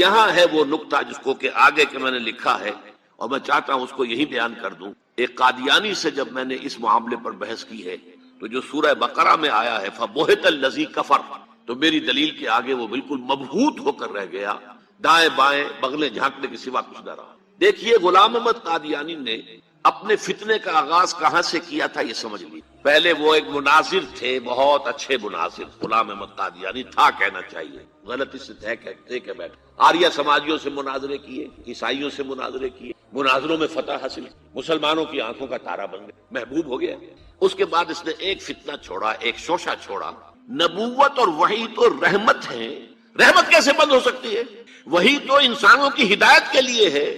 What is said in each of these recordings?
یہاں ہے وہ نقطہ جس کو کہ آگے کے میں نے لکھا ہے اور میں چاہتا ہوں اس کو یہی بیان کر دوں. ایک قادیانی سے جب میں نے اس معاملے پر بحث کی ہے تو جو سورہ بقرہ میں آیا ہے فَبُہِتَ الَّذِي كَفَرَ، تو میری دلیل کے آگے وہ بالکل مبہوت ہو کر رہ گیا، دائیں بائیں بغلیں جھانکنے کے سوا کچھ نہ رہا. دیکھیے غلام احمد قادیانی نے اپنے فتنے کا آغاز کہاں سے کیا تھا یہ سمجھ لی. پہلے وہ ایک مناظر تھے، بہت اچھے مناظر. غلام احمد قادیانی تھا کہنا چاہیے، غلطی سے تھے کہ بیٹھ. آریہ سماجیوں سے مناظرے کیے، عیسائیوں سے مناظرے کیے، مناظروں میں فتح حاصل، مسلمانوں کی آنکھوں کا تارا بن گیا، محبوب ہو گیا. اس کے بعد اس نے ایک فتنہ چھوڑا، ایک شوشہ چھوڑا. نبوت اور وحی تو رحمت ہے، رحمت کیسے بند ہو سکتی ہے؟ وحی تو انسانوں کی ہدایت کے لیے ہے،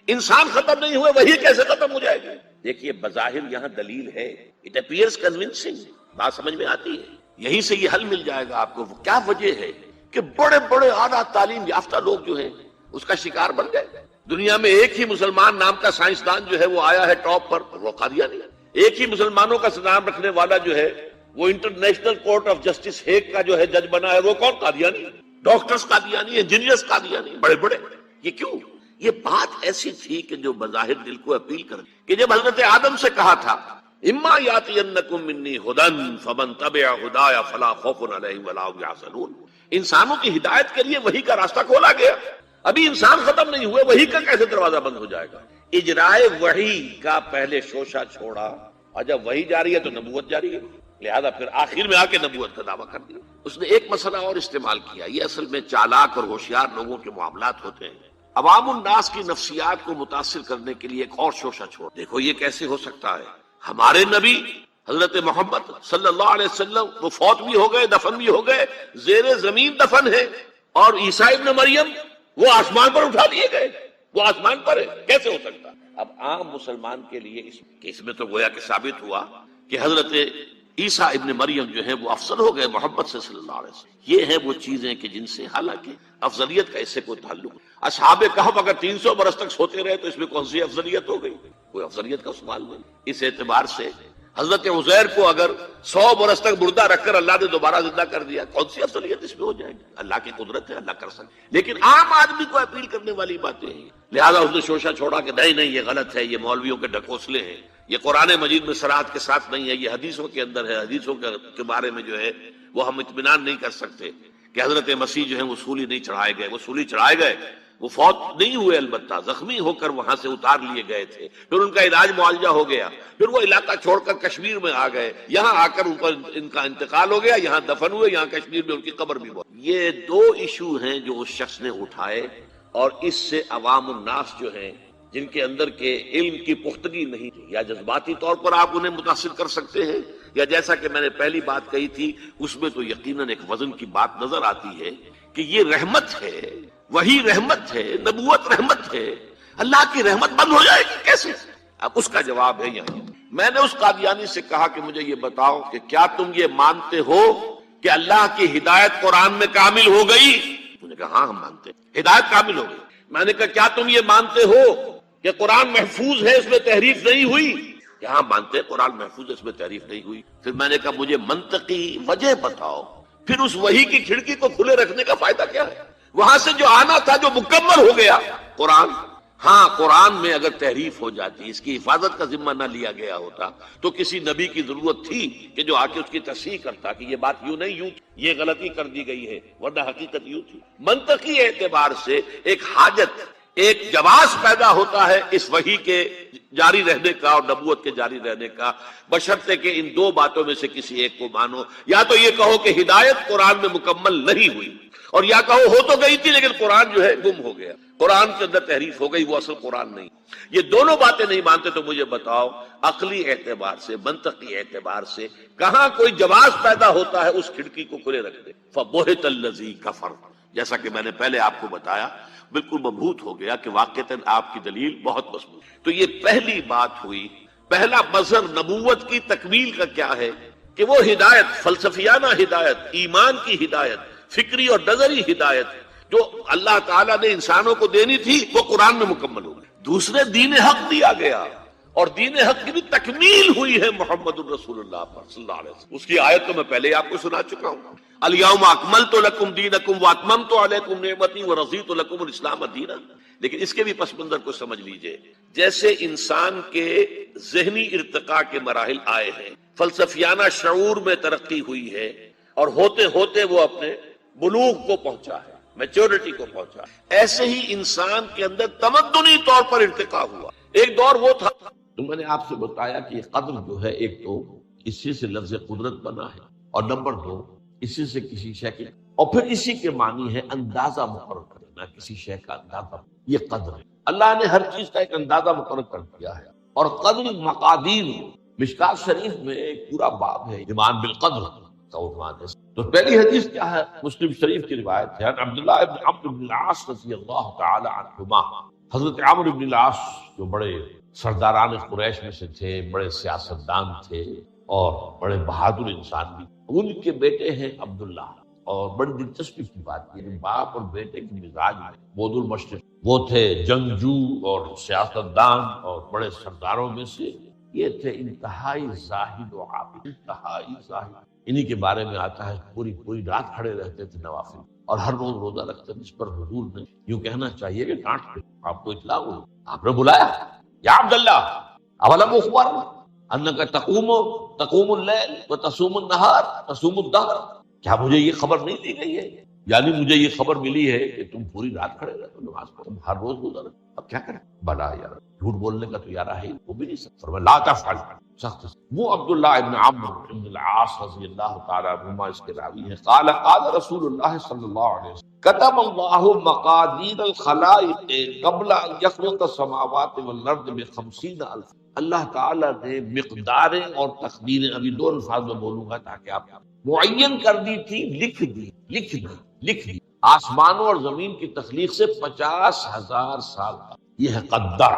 انسان ختم نہیں ہوئے وحی کیسے ختم ہو جائے گی؟ دیکھیے بظاہر یہاں دلیل ہے، اٹ اپیئرز کنونسنگ، بات سمجھ میں آتی ہے. یہیں سے یہ حل مل جائے گا آپ کو. کیا وجہ ہے کہ بڑے بڑے اعلیٰ تعلیم یافتہ لوگ جو ہیں اس کا شکار بن گئے. دنیا میں ایک ہی مسلمان نام کا سائنسدان جو ہے وہ آیا ہے ٹاپ پر، وہ قادیانی. ایک ہی مسلمانوں کا نام رکھنے والا جو ہے وہ international court of justice Hague کا جو ہے جج بنا ہے، وہ کون؟ قادیانی. ڈاکٹرز قادیانی، انجینئرز قادیانی، بڑے بڑے. یہ کیوں؟ یہ بات ایسی تھی کہ جو بظاہر دل کو اپیل کر، کہ جب حضرت آدم سے کہا تھا اما یاتینکم منی ھدی فمن تبع ھدایا فلا خوف علیہم ولا هم یحزنون، انسانوں کی ہدایت کے لیے وحی کا راستہ کھولا گیا. ابھی انسان ختم نہیں ہوئے، وحی کا کیسے دروازہ بند ہو جائے گا؟ اجرائے وحی کا پہلے شوشہ چھوڑا، اور جب وحی جاری ہے تو نبوت جاری ہے، لہذا پھر آخر میں آ کے نبوت کا دعویٰ کر دیا. اس نے ایک مسئلہ اور استعمال کیا. یہ اصل میں چالاک اور ہوشیار لوگوں کے معاملات ہوتے ہیں. عوام الناس کی نفسیات کو متاثر کرنے کے لیے ایک اور شوشہ چھوڑ. دیکھو یہ کیسے ہو سکتا ہے؟ ہمارے نبی حضرت محمد صلی اللہ علیہ وسلم وہ فوت بھی ہو گئے، دفن بھی ہو گئے، زیر زمین دفن ہے، اور عیسیٰ ابن مریم وہ آسمان پر اٹھا دیے گئے، وہ آسمان پر ہے. کیسے ہو سکتا؟ اب عام مسلمان کے لیے اس میں تو گویا کہ ثابت ہوا کہ حضرت عیسیٰ ابن مریم جو ہے وہ افضل ہو گئے محمد سے صلی اللہ علیہ وسلم. یہ ہیں وہ چیزیں کہ جن سے حالانکہ افضلیت کا اس سے کوئی تعلق نہیں. اصحاب کہف اگر 300 برس تک سوتے رہے تو اس میں کون سی افضلیت ہو گئی؟ کوئی افضلیت کا سوال نہیں. اس اعتبار سے حضرت عزیر کو اگر 100 برس تک مردہ رکھ کر اللہ نے دوبارہ زندہ کر دیا، کون سی افضلیت اس میں ہو جائے گی؟ اللہ کی قدرت ہے، اللہ کر سکتے. لیکن عام آدمی کو اپیل کرنے والی باتیں ہیں، لہذا اس نے شوشہ چھوڑا کہ نہیں یہ غلط ہے، یہ مولویوں کے ڈھکوسلے ہیں، یہ قرآن مجید میں صراحت کے ساتھ نہیں ہے، یہ حدیثوں کے اندر ہے، حدیثوں کے بارے میں جو ہے وہ ہم اطمینان نہیں کر سکتے کہ حضرت مسیح جو ہے وہ سولی نہیں چڑھائے گئے. وہ سولی چڑھائے گئے، وہ فوت نہیں ہوئے، البتہ زخمی ہو کر وہاں سے اتار لیے گئے تھے. پھر ان کا علاج معالجہ ہو گیا، پھر وہ علاقہ چھوڑ کر کشمیر میں آ گئے، یہاں آ کر ان کا انتقال ہو گیا، یہاں دفن ہوئے، یہاں کشمیر میں ان کی قبر بھی بہت. یہ دو ایشو ہیں جو اس شخص نے اٹھائے، اور اس سے عوام الناس جو ہیں جن کے اندر کے علم کی پختگی نہیں تھی، یا جذباتی طور پر آپ انہیں متاثر کر سکتے ہیں، یا جیسا کہ میں نے پہلی بات کہی تھی اس میں تو یقیناً ایک وزن کی بات نظر آتی ہے کہ یہ رحمت ہے، وہی رحمت ہے، نبوت رحمت ہے. اللہ کی رحمت بند ہو جائے گی کیسے؟ اب اس کا جواب ہے یہاں. میں نے اس قادیانی سے کہا کہ مجھے یہ بتاؤ کہ کیا تم یہ مانتے ہو کہ اللہ کی ہدایت قرآن میں کامل ہو گئی؟ انہوں نے کہا ہاں ہم مانتے ہیں ہدایت کامل ہو گئی. میں نے کہا کیا تم یہ مانتے ہو کہ قرآن محفوظ ہے، اس میں تحریف نہیں ہوئی؟ کہ ہاں مانتے ہیں قرآن محفوظ ہے، اس میں تحریف نہیں ہوئی. پھر میں نے کہا مجھے منطقی وجہ بتاؤ، پھر اس وحی کی کھڑکی کو کھلے رکھنے کا فائدہ کیا ہے؟ وہاں سے جو آنا تھا جو مکمل ہو گیا قرآن. ہاں قرآن میں اگر تحریف ہو جاتی، اس کی حفاظت کا ذمہ نہ لیا گیا ہوتا تو کسی نبی کی ضرورت تھی کہ جو آ کے اس کی تصحیح کرتا کہ یہ بات یوں نہیں، یوں یہ غلطی کر دی گئی ہے، ورنہ حقیقت یوں تھی. منطقی اعتبار سے ایک حاجت، ایک جواز پیدا ہوتا ہے اس وحی کے جاری رہنے کا اور نبوت کے جاری رہنے کا، بشرطے کہ ان دو باتوں میں سے کسی ایک کو مانو. یا تو یہ کہو کہ ہدایت قرآن میں مکمل نہیں ہوئی، اور یا کہو ہو تو گئی تھی لیکن قرآن جو ہے گم ہو گیا، قرآن کے اندر تحریف ہو گئی، وہ اصل قرآن نہیں. یہ دونوں باتیں نہیں مانتے تو مجھے بتاؤ عقلی اعتبار سے، منطقی اعتبار سے کہاں کوئی جواز پیدا ہوتا ہے اس کھڑکی کو کھلے رکھ دے. فَبُہِتَ الَّذِي كَفَرَ، جیسا کہ میں نے پہلے آپ کو بتایا بالکل مبہوت ہو گیا کہ واقعتاً آپ کی دلیل بہت مضبوط. تو یہ پہلی بات ہوئی. پہلا مظہر نبوت کی تکمیل کا کیا ہے کہ وہ ہدایت، فلسفیانہ ہدایت، ایمان کی ہدایت، فکری اور نظری ہدایت جو اللہ تعالیٰ نے انسانوں کو دینی تھی وہ قرآن میں مکمل ہو گئی. دوسرے دین حق دیا گیا، اور دین حق کی بھی تکمیل ہوئی ہے محمد الرسول اللہ پر صلی اللہ علیہ وسلم. اس کی آیت تو میں پہلے ہی آپ کو سنا چکا ہوں. الیوم اکملت لکم دینکم واتممت علیکم نعمتی ورضیت لکم الاسلام دینا. لیکن اس کے بھی پس منظر کو سمجھ لیجئے. جیسے انسان کے ذہنی ارتقاء کے مراحل آئے ہیں، فلسفیانہ شعور میں ترقی ہوئی ہے، اور ہوتے ہوتے وہ اپنے بلوغ کو پہنچا ہے، میچورٹی کو پہنچا، ایسے ہی انسان کے اندر تمدنی طور پر ارتقاء ہوا. ایک دور وہ تھا تو میں نے آپ سے بتایا کہ قدر جو ہے، ایک تو اسی سے لفظ قدرت بنا ہے، اور نمبر دو اسی سے کسی شے کی، اور پھر اسی کے معنی ہے اندازہ مقرر کرنا، کسی شے کا اندازہ. یہ قدر ہے. اللہ نے ہر چیز کا ایک اندازہ مقرر کر دیا ہے. اور قدر مقادیر، مشکات شریف میں ایک پورا باب ہے ایمان بالقدر کا عنوان ہے. تو پہلی حدیث کیا ہے؟ مسلم شریف کی روایت ہے، عبداللہ ابن عمرو بن العاص رضی اللہ تعالی عنہما. حضرت عمرو بن العاص جو بڑے سرداران قریش میں سے تھے، بڑے سیاستدان تھے اور بڑے بہادر انسان بھی. ان کے بیٹے ہیں عبداللہ. اور بڑی دلچسپی کی بات یہ، باپ اور بیٹے کی مزاج میں بود المشرق، وہ تھے جنگجو اور سیاستدان اور بڑے سرداروں میں سے. یہ تھے انتہائی زاہد و عابد، انتہائی زاہد. انہی کے بارے میں آتا ہے پوری رات کھڑے رہتے تھے نوافل، اور ہر روز روزہ رکھتے تھے. اس پر حضور نے یوں کہنا چاہیے کہ ڈانٹ کے آپ کو اطلاع ہوئی، آپ نے بلایا، یا عبداللہ اولم اخبر انک تقوم اللیل وتصوم النہار تصوم الدہر. کیا مجھے یہ خبر نہیں دی گئی ہے؟ یعنی مجھے یہ خبر ملی ہے کہ تم پوری رات کھڑے رہتے ہو نماز پڑھو، تم ہر روز روزہ رکھتے. اب کیا کریں؟ بلا یار، جھوٹ بولنے کا تو یار ہے وہ بھی نہیں سکتا. فرمایا لا تفعل، سخت. وہ عبداللہ ابن عمرو بن العاص رضی اللہ تعالی عنہما اس کے راوی ہیں. قال رسول اللہ صلی اللہ علیہ وسلم كتب اللہ مقادیر الخلائق قبل ان يخلق السماوات والارض ب50,000. اللہ تعالیٰ نے مقداریں اور تقدیریں، ابھی دو الفاظ میں بولوں گا تاکہ آپ معین کر دی تھی، لکھ دی آسمانوں اور زمین کی تخلیق سے 50,000 سال. یہ ہے قدر.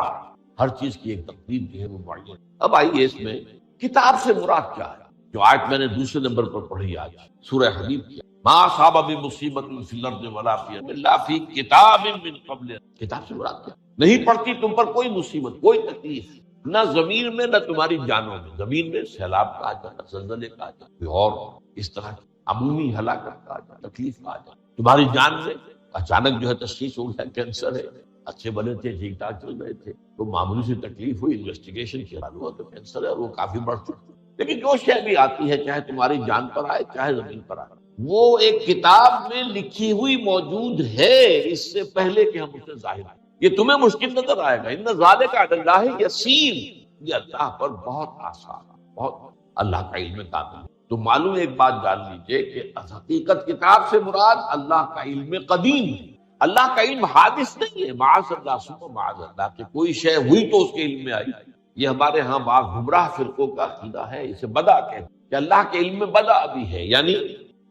ہر چیز کی ایک تقدیر جو ہے وہ معین. اب آئیے اس میں کتاب سے مراد کیا ہے؟ جو آیت میں نے دوسرے نمبر پر پڑھی آج سورہ حدید کی، ما اصاب بمصیبت فی الارض ولا فی الا فی کتاب من قبل. کتاب سے مراد کیا؟ نہیں پڑتی تم پر کوئی مصیبت، کوئی تکلیف، نہ زمین میں نہ تمہاری جانوں میں. زمین میں سیلاب کا آ جانا، زلزلے کا آ جانا، اور اس طرح کی عمومی ہلاکت کا آ جانا، تکلیف کا آ جانا. تمہاری جان میں اچانک جو ہے تشخیص ہو گیا کینسر ہے، اچھے بنے تھے، ٹھیک ٹھاک چل رہے تھے، تو معمولی سی تکلیف ہوئی، انویسٹیگیشن کیا ہوا تو کینسر ہے اور وہ کافی بڑھ چکی. لیکن جو شے بھی آتی ہے، چاہے تمہاری جان پر آئے چاہے زمین پر آئے، وہ ایک کتاب میں لکھی ہوئی موجود ہے اس سے پہلے کہ ہم اسے ظاہر آئے. یہ تمہیں مشکل نظر آئے گا، ان ذالک علی اللہ یسیر. یہ اللہ پر بہت آسان، بہت اللہ کا علم کامل. تو معلوم ایک بات جان لیجئے کہ حقیقت کتاب سے مراد اللہ کا علم قدیم ہے. اللہ کا علم حادث نہیں ہے، معاذ اللہ ثم معاذ اللہ، کہ کوئی شے ہوئی تو اس کے علم میں آئی. یہ ہمارے ہاں بعض گمراہ فرقوں کا عقیدہ ہے، اسے بدع کہتے ہیں کہ اللہ کے علم میں بدع بھی ہے، یعنی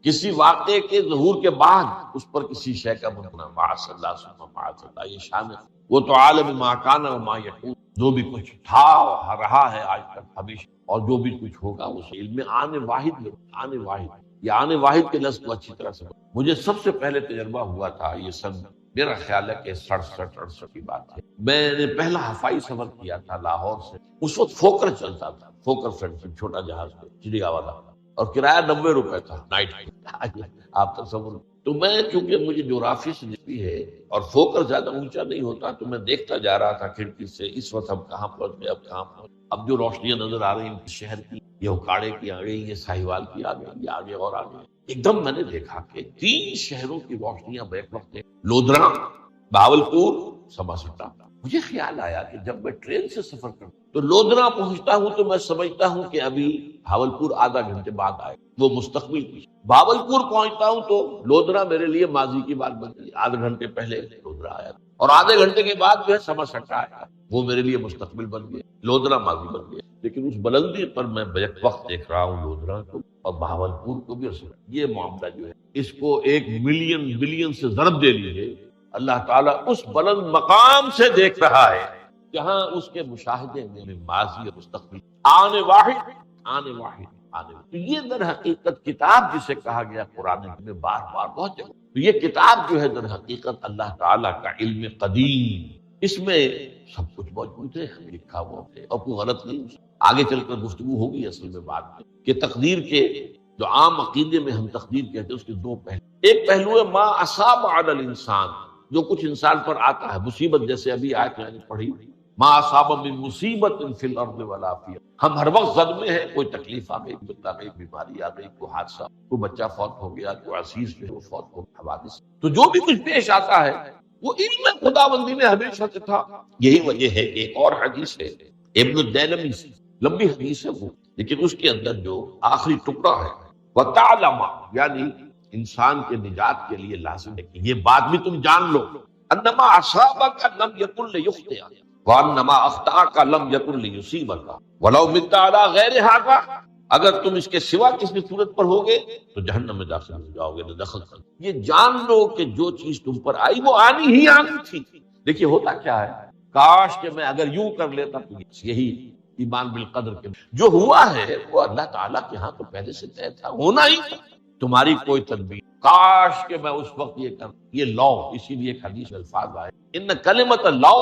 کسی واقعے کے ظہور کے بعد اس پر کسی شے کا بننا. معاذ اللہ ثم معاذ اللہ، یہ شان ہے. وہ تو عالم ما کان و ما یکون، جو بھی کچھ تھا اور رہا ہے آج تک ہمیشہ، اور جو بھی کچھ ہوگا اس علم میں. آنے واحد میں، آنے واحد، یہ آنے واحد کے لفظ کو اچھی طرح سے مجھے سب سے پہلے تجربہ ہوا تھا، یہ سن میرا خیال ہے کہ 67-68 کی بات ہے. میں نے پہلا ہفائی سفر کیا تھا لاہور سے. اس وقت فوکر چلتا تھا، فوکر فرینڈشپ، چھوٹا جہاز پہ چڑیا والا، اور کرایہ 90 روپے تھا نائٹ کا. آپ تصور. تو میں چونکہ مجھے جغرافی سے دلچسپی ہے اور فوکر زیادہ اونچا نہیں ہوتا، تو میں دیکھتا جا رہا تھا کھڑکی سے اس وقت ہم کہاں پہنچ گئے، اب کہاں پہنچ. اب جو روشنیاں نظر آ رہی ہیں شہر کی، یہ اکاڑے کی آ گئی، یہ ساہیوال کی آ گئی، یہ آگے اور آگے. ایک دم میں نے دیکھا کہ 3 شہروں کی روشنیاں بیک وقت ہیں، لودھرا، بہاولپور، سماسٹا. مجھے خیال آیا کہ جب میں ٹرین سے سفر کرتا تو لودھرا پہنچتا ہوں تو میں سمجھتا ہوں کہ ابھی بہاولپور آدھا گھنٹے بعد آئے، وہ مستقبل کی. بہاولپور پہنچتا ہوں تو لودھرا میرے لیے ماضی کی بات بن گئی، آدھے گھنٹے پہلے لودھرا آیا، اور آدھے گھنٹے کے بعد جو ہے سماسٹا آیا، وہ میرے لیے مستقبل بن گیا، لودھرا ماضی بن گیا. لیکن اس بلندی پر میں بیک وقت دیکھ رہا ہوں لودھرا کو اور بہاولپور کو بھی. یہ معاملہ جو ہے اس کو 1 ملین بلین سے ضرب دے لیجیے. اللہ تعالیٰ اس بلند مقام سے دیکھ رہا ہے جہاں اس کے مشاہدے میں ماضی اور مستقبل آنے واحد. تو یہ در حقیقت کتاب جسے کہا گیا قرآن میں بار بار بہت جگہ، تو یہ کتاب جو ہے در حقیقت اللہ تعالیٰ کا علم قدیم، اس میں سب کچھ موجود ہے، لکھا ہوا ہے اور کوئی غلط نہیں۔ آگے چل کر گفتگو ہوگی اصل میں بات میں کہ تقدیر کے جو عام عقیدے میں ہم تقدیر کہتے ہیں اس کے دو پہلو، ایک پہلو ہے ما اصاب علی الانسان، جو کچھ انسان پر آتا ہے مصیبت، جیسے ابھی آیت میں نے پڑھی ما اصاب من مصیبت فی الارض ولا فی، ہم ہر وقت صدمے ہیں، کوئی تکلیف آ گئی، کوئی بیماری آ گئی، کوئی حادثہ، کوئی بچہ فوت ہو گیا، کوئی عزیز جو ہے وہ فوت ہو گیا، حوادث، تو جو بھی کچھ پیش آتا ہے وہ علم خداوندی میں ہمیشہ سے تھا۔ یہی وجہ ہے کہ ایک اور حدیث ہے ابن الدینمی سے، لمبی حدیث ہے وہ، لیکن اس کے اندر جو آخری ٹکڑا ہے وَتَعْلَمَ، یعنی انسان کے نجات کے لیے لازم ہے کہ یہ بات بھی تم جان لو، انما اصابک لم یکن لیخطئ وانما اخطاک لم یکن لیصیبک ولو مت علی غیر ھذا، اگر تم اس کے سوا کسی صورت پر ہوگے تو جہنم میں داخل ہو جاؤ گے، نہ دخل کر۔ یہ جان لو کہ جو چیز تم پر آئی وہ آنی ہی آنی تھی۔ دیکھیے ہوتا کیا ہے، کاش کہ میں اگر یوں کر لیتا تو یہی ایمان بالقدر کے جو ہوا ہے وہ اللہ تعالیٰ کے ہاں تو پہلے سے طے تھا، ہونا ہی تھا، تمہاری کوئی تدبیر، کاش کہ میں اس وقت یہ کر، یہ لو، اسی لیے ایک حدیث میں الفاظ آئے ان کلمۃ لو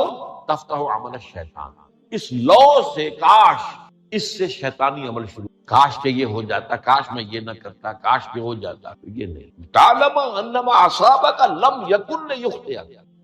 تفتح عمل الشیطان، اس لو سے، کاش، اس سے شیطانی عمل شروع، کاش کہ یہ ہو جاتا، کاش میں یہ نہ کرتا، کاش کہ ہو جاتا، یہ نہیں۔ تعلم انما اصابک لم یکن لیخطئ،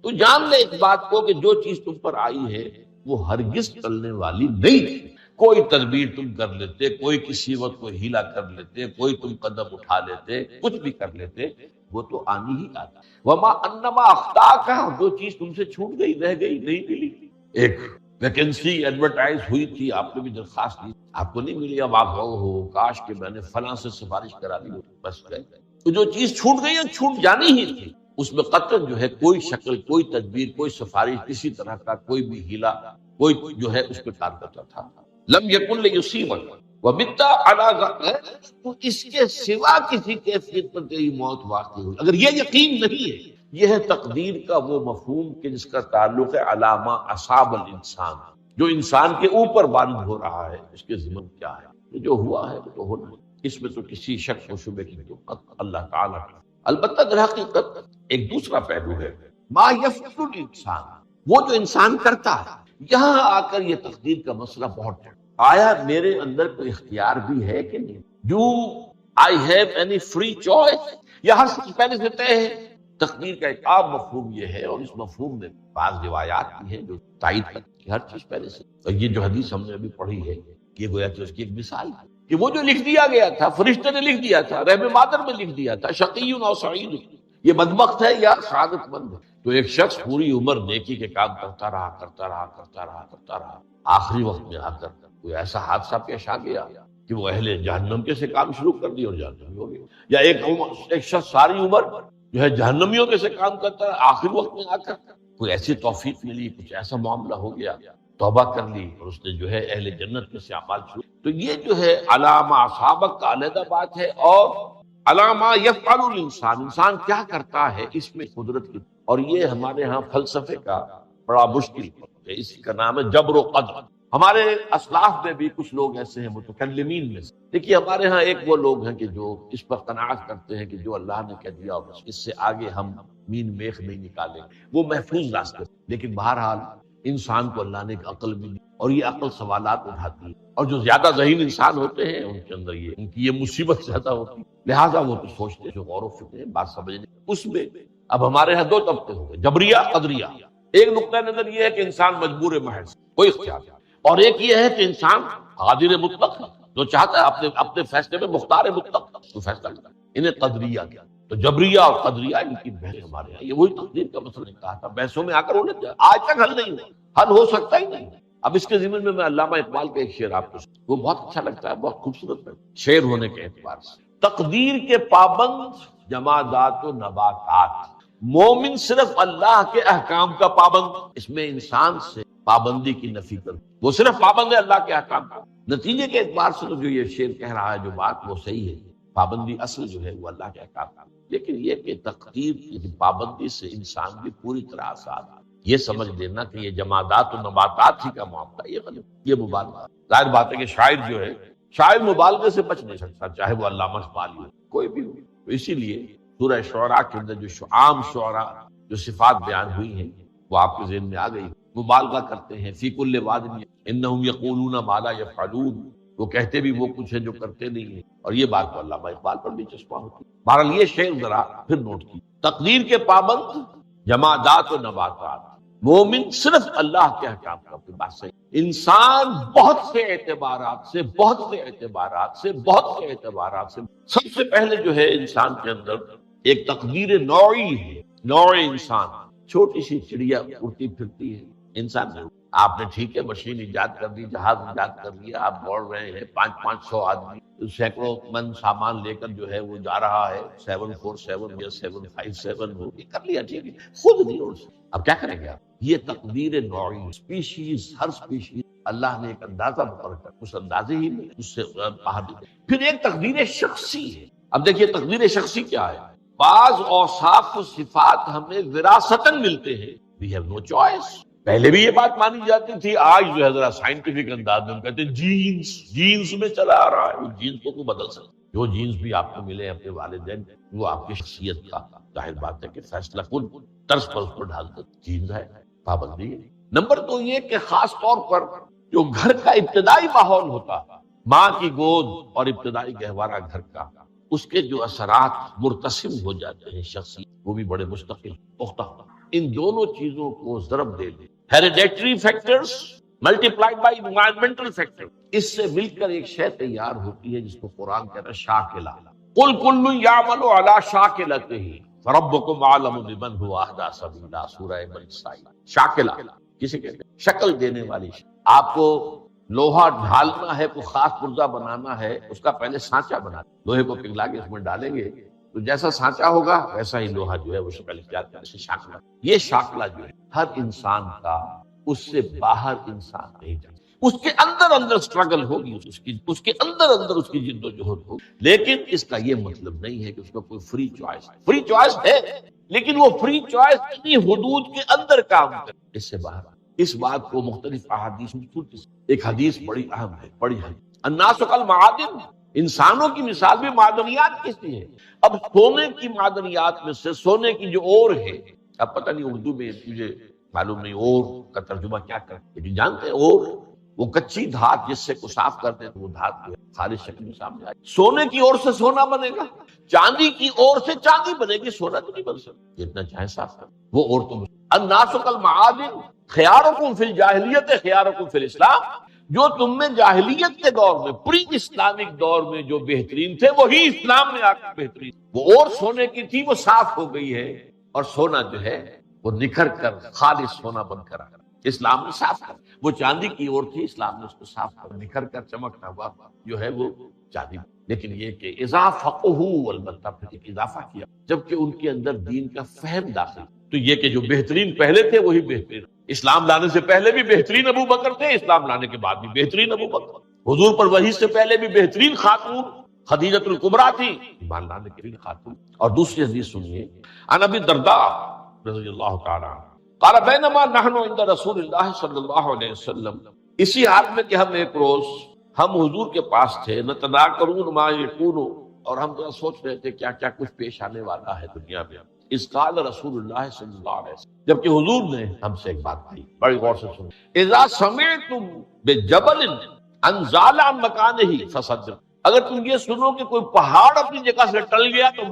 تو جان لے اس بات کو کہ جو چیز تم پر آئی ہے وہ ہرگز ٹلنے والی نہیں تھی۔ کوئی تدبیر تم کر لیتے، کوئی کسی وقت کوئی ہیلا کر لیتے، کوئی تم قدم اٹھا لیتے، کچھ بھی کر لیتے، وہ تو آنی ہی آتا۔ وما انما اخطاک، جو چیز تم سے چھوٹ گئی، رہ گئی، نہیں ملی، ایک ویکنسی ایڈورٹائز ہوئی تھی، آپ نے بھی درخواست دی، آپ کو نہیں ملی، اب آپ ہو کاش کہ میں نے فلاں سے سفارش کرا دی، بس گئے، تو جو چیز چھوٹ گئی ہے چھوٹ جانی ہی تھی، اس میں قطعاً جو ہے کوئی شکل، کوئی تدبیر، کوئی سفارش، کسی طرح کا کوئی بھی ہیلا، کوئی جو ہے اس پہ کار کرتا تھا۔ لم یکن لیصیبک ومت علی غیر، تو اس کے سوا کسی کیفیت پر تیری موت واقع ہوئی، اگر یہ یقین نہیں ہے، یہ ہے تقدیر کا وہ مفہوم کہ جس کا تعلق ہے علامہ اصاب الانسان، جو انسان کے اوپر وارد ہو رہا ہے، اس کے ذمہ کیا ہے، جو ہوا ہے وہ تو ہونا ہے، اس میں تو کسی شک و شبے کی تو اللہ تعالیٰ کا۔ البتہ در حقیقت ایک دوسرا پہلو ہے ما یفعل الانسان، وہ جو انسان کرتا ہے، یہاں آ کر یہ تقدیر کا مسئلہ بہت ہے، آیا میرے اندر کوئی اختیار بھی ہے کہ نہیں، do I have any free choice, یا ہر چیز پہلے سے طے ہے۔ تقدیر کا ایک عام مفہوم یہ ہے، اور اس مفہوم میں بعض روایات بھی ہیں جو تائید کرتی ہیں ہر چیز پہلے سے، اور یہ جو حدیث ہم نے ابھی پڑھی ہے یہ گویا کہ اس کی ایک مثال ہے کہ وہ جو لکھ دیا گیا تھا، فرشتے نے لکھ دیا تھا، رحم مادر میں لکھ دیا تھا، شقی اور سعید، یہ بدبخت ہے یا سعادت مند ہے، تو ایک شخص پوری عمر نیکی کے کام کرتا رہا کرتا رہا کرتا رہا کرتا رہا، آخری وقت میں آ کر کوئی ایسا حادثہ پیش آ گیا کہ وہ اہل جہنم کے سے کام شروع کر دی اور جہنمی ہو گیا، یا ایک شخص ساری عمر جو ہے جہنمیوں کے سے کام کرتا ہے، آخر وقت میں آ کر کوئی ایسی توفیق ملی، کچھ ایسا معاملہ ہو گیا، توبہ کر لی اور اس نے جو ہے اہل جنت میں سے اعمال شروع، تو یہ جو ہے علامہ اصابک کا علیحدہ بات ہے، اور علامہ یفعل الانسان، انسان کیا کرتا ہے، اس میں قدرت کی، اور یہ ہمارے ہاں فلسفے کا بڑا مشکل ہے، اس کا نام ہے جبر و قدر۔ ہمارے اسلاف میں بھی کچھ لوگ ایسے ہیں متکلمین میں سے، دیکھیے ہمارے ہاں ایک وہ لوگ ہیں کہ جو اس پر قناعت کرتے ہیں کہ جو اللہ نے کہہ دیا بس اس سے آگے ہم مین میخ نہیں نکالیں، وہ محفوظ راستے، لیکن بہرحال انسان کو اللہ نے ایک عقل بھی دی، اور یہ عقل سوالات اٹھاتی ہے، اور جو زیادہ ذہین انسان ہوتے ہیں ان کے اندر ان کی یہ مصیبت زیادہ ہوتی ہے، لہٰذا وہ تو سوچتے ہیں، جو غور و فکر ہے، بات سمجھنے اس میں اب ہمارے ہاں دو طبقے ہو گئے، جبریہ قدریہ۔ ایک نقطہ نظر یہ ہے کہ انسان مجبور محض، کوئی اختیار نہیں، اور ایک یہ ہے کہ انسان قادر مطلق ہے، جو چاہتا ہے اپنے فیصلے میں مختار مطلق تو فیصلہ کرتا ہے، انہیں قدریہ کیا، تو جبریہ اور قدریہ ان کی بحث ہمارے یہاں، یہ وہی تقدیر کا مسئلہ نے کہا تھا، بحثوں میں آ کر انہیں آج تک حل نہیں ہوا، حل ہو سکتا ہی نہیں۔ اب اس کے ضمن میں علامہ اقبال کا ایک شعر آپ کو، وہ بہت اچھا لگتا ہے، بہت خوبصورت ہے شعر ہونے کے اعتبار سے، تقدیر کے پابند جمادات و نباتات، مومن صرف اللہ کے احکام کا پابند، اس میں انسان سے پابندی کی نفی کر، وہ صرف پابند ہے اللہ کے احکام کا، نتیجے کے اعتبار سے تو جو یہ شعر کہہ رہا ہے جو بات وہ صحیح ہے، پابندی اصل جو ہے وہ اللہ کے احکام کا، لیکن یہ کہ تقدیر کی پابندی سے انسان بھی پوری طرح آزاد ہے، یہ سمجھ لینا کہ یہ جمادات و نباتات ہی کا معاملہ، یہ غلط، یہ مبالغہ، ظاہر بات ہے کہ شاعر جو ہے، شاعر مبالغے سے بچ نہیں سکتا، چاہے وہ علامہ اقبال ہو، کوئی بھی ہو، تو اسی لیے سورہ شعراء کے اندر جو عام شعراء جو صفات بیان ہوئی ہیں وہ آپ کے ذہن میں آ گئی، مبالغہ کرتے ہیں، فی کل واد انہم یقولون ما لا یفعلون، وہ کہتے بھی وہ کچھ ہے جو کرتے نہیں ہیں، اور یہ بات تو علامہ اقبال پر بھی چسپاں ہوتی ہے۔ بہرحال یہ شعر ذرا پھر نوٹ کی، تقدیر کے پابند جمادات و نباتات، مومن صرف اللہ کے احکام کا بات صحیح۔ انسان بہت سے اعتبارات سے سب سے پہلے جو ہے انسان کے اندر ایک تقدیر نوعی ہے، نوع انسان، چھوٹی سی چڑیا اڑتی پھرتی ہے، انسان نہیں۔ آپ نے ٹھیک ہے مشین ایجاد کر دی، جہاز ایجاد کر دیا، آپ دوڑ رہے ہیں 500 آدمی سینکڑوں من سامان لے کر جو ہے وہ جا رہا ہے، 747 یا 757 ہو، یہ کر لیا ٹھیک ہے، خود نہیں اڑ سکتا، اب کیا کریں گے آپ؟ یہ تقدیر نوعی، اسپیشیز، ہر اسپیشیز اللہ نے ایک اندازہ مقرر کر، اس اندازے ہی میں اس سے باہر نہیں۔ پھر ایک تقدیر شخصی ہے۔ اب دیکھیے تقدیر شخصی کیا ہے؟ بعض اوصاف و صفات ہمیں وراثتاً ملتے ہیں، we have no choice۔ پہلے بھی یہ بات مانی جاتی تھی، آج جو ہے ذرا سائنٹیفک انداز میں ہم کہتے ہیں جینز میں چلا آ رہا ہے، وہ جینز کو کوئی بدل سکتا، جو جینز بھی آپ کو ملے اپنے والدین، وہ آپ کی شخصیت کا ظاہر بات ہے کہ فیصلہ کن طرز پر اس کو ڈال دیتے، جینز ہے، پابندی ہے۔ نمبر 2 یہ کہ خاص طور پر جو گھر کا ابتدائی ماحول ہوتا، ماں کی گود اور ابتدائی گہوارہ گھر کا، اس کے جو اثرات مرتسم ہو جاتے ہیں شخصیت، وہ بھی بڑے مستقل پختہ۔ ان دونوں چیزوں کو ضرب دے دیں، hereditary factors multiplied by environmental factor, اس سے مل کر ایک شے تیار ہوتی ہے جس کو قرآن کہتا ہے شاکلہ۔ قل کل یعمل علی شاکلتہ فربکم اعلم بمن هو اہدی سبیلا، سورہ بنی اسرائیل۔ شاکلہ کسے کہتے ہیں؟ شکل دینے والی شے۔ آپ کو لوہا ڈھالنا ہے، کوئی خاص پرزہ بنانا ہے، اس کا پہلے سانچہ بنا، لوہے کو پگھلا کے اس میں ڈالیں گے تو جیسا سانچہ ہوگا ویسا ہی لوہا جو ہے وہ شکل اختیار کرے، اسے شاکلہ۔ یہ شاکلہ جو ہے ہر انسان کا، اس سے باہر انسان نہیں جاتا، اس کے اندر سٹرگل ہوگی، اس کے اندر اس کی جد و جہد ہوگی، لیکن اس کا یہ مطلب نہیں ہے کہ اس کا کوئی فری چوائس ہے۔ فری چوائس ہے، لیکن وہ فری چوائس اتنی حدود کے اندر کام کرے، اس سے باہر۔ اس بات کو مختلف احادیث میں ایک حدیث بڑی اہم ہے، بڑی ہے، الناس کالمعادن، انسانوں کی مثال بھی معدنیات کی سی ہے۔ اب سونے کی معدنیات میں سے سونے کی جو اور ہے، اب پتہ نہیں اردو میں مجھے معلوم نہیں اور کا ترجمہ کیا کریں، لیکن جانتے ہیں اور وہ کچی دھات جس سے کو صاف کرتے ہیں، وہ دھات جو ہے خالص شکل میں سامنے آئے۔ سونے کی اور سے سونا بنے گا، چاندی کی اور سے چاندی بنے گی، سونا تو نہیں بن سکتا، جتنا چاہے صاف کر وہ اور تو۔ الناس کالمعادن خیارکم فی الجاہلیت خیارکم فی الاسلام، جو تم میں جاہلیت کے دور میں، پری اسلامک دور میں جو بہترین تھے وہی اسلام میں آ کر بہترین، وہ اور سونے کی تھی وہ صاف ہو گئی ہے، اور سونا جو ہے وہ نکھر کر خالص سونا بن کر آ کر اسلام نے صاف کر، وہ چاندی کی اور تھی، اسلام نے اس کو صاف کر نکھر کر چمکتا ہوا جو ہے وہ چاندی۔ لیکن یہ کہ اذا فقہوا، البتہ پھر ایک اضافہ کیا، جبکہ ان کے اندر دین کا فہم داخل، تو یہ کہ جو بہترین پہلے تھے وہی بہترین، اسلام لانے سے پہلے بھی بہترین ابو بکر تھے، اسلام لانے کے بعد بھی بہترین ابو بکر، حضور پر وحی سے پہلے بھی بہترین خاتون خدیجۃ الکبریٰ تھی، ایمان لانے کے لیے خاتون۔ اور دوسری حدیث سنیے، عن ابی الدرداء رضی اللہ تعالی عنہ قال بینما نحن عند رسول اللہ صلی اللہ علیہ وسلم، اسی حال میں کہ ہم ایک روز ہم حضور کے پاس تھے، نتذاکرون ما یکون، اور ہم ذرا سوچ رہے تھے کیا کیا کچھ پیش آنے والا ہے دنیا میں۔ اس قال رسول اللہ صلی اللہ علیہ وسلم، جبکہ حضور نے ہم سے ایک بات کہی، بڑی غور سے سنیں، اذا سمعتم بجبل انزال عن مکانہ فصدق، اگر تم یہ سنو کہ کوئی پہاڑ اپنی جگہ سے ٹل گیا تو